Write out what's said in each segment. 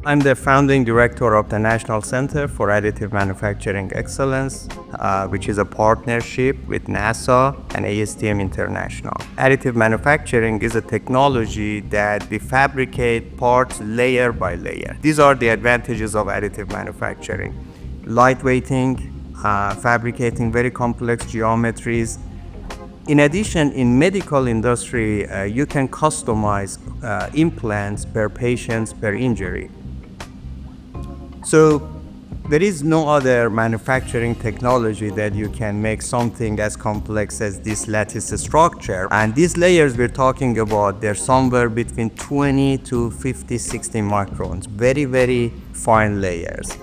I'm the founding director of the National Center for Additive Manufacturing Excellence, which is a partnership with NASA and ASTM International. Additive manufacturing is a technology that we fabricate parts layer by layer. These are the advantages of additive manufacturing. Lightweighting, fabricating very complex geometries. In addition, in medical industry, you can customize implants per patient, per injury. So there is no other manufacturing technology that you can make something as complex as this lattice structure. And these layers we're talking about, they're somewhere between 20 to 50, 60 microns, very, very fine layers.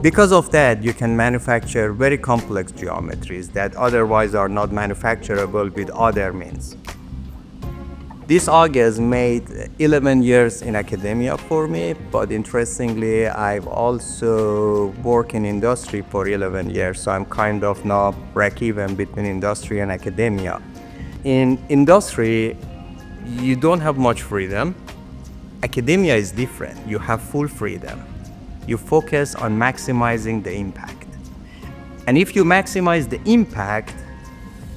Because of that, you can manufacture very complex geometries that otherwise are not manufacturable with other means. This August made 11 years in academia for me, but interestingly, I've also worked in industry for 11 years, so I'm kind of now break even between industry and academia. In industry, you don't have much freedom. Academia is different. You have full freedom. You focus on maximizing the impact. And if you maximize the impact,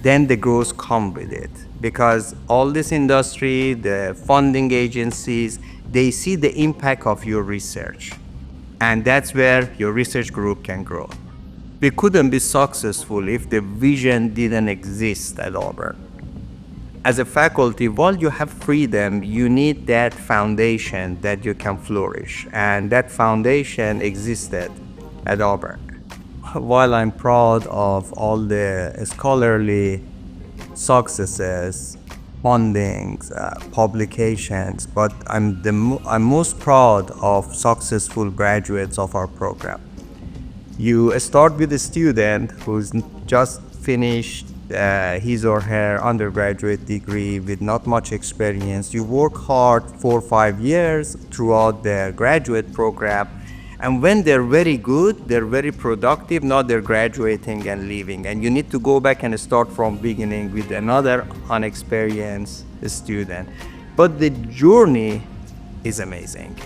then the growth comes with it. Because all this industry, the funding agencies, they see the impact of your research. And that's where your research group can grow. We couldn't be successful if the vision didn't exist at Auburn. As a faculty, while you have freedom, you need that foundation that you can flourish. And that foundation existed at Auburn. While I'm proud of all the scholarly successes, fundings, publications, but I'm most proud of successful graduates of our program. You start with a student who's just finished his or her undergraduate degree with not much experience. You work hard 4 or 5 years throughout their graduate program, and when they're very good, they're very productive, now they're graduating and leaving, and you need to go back and start from beginning with another unexperienced student. But the journey is amazing.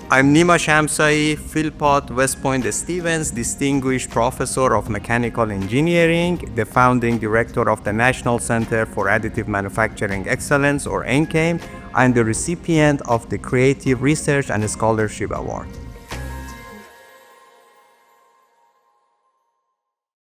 I'm Nima Shamsaei, Philpott West Point Stevens Distinguished Professor of Mechanical Engineering, the founding director of the National Center for Additive Manufacturing Excellence, or NCAME. I'm the recipient of the Creative Research and Scholarship Award.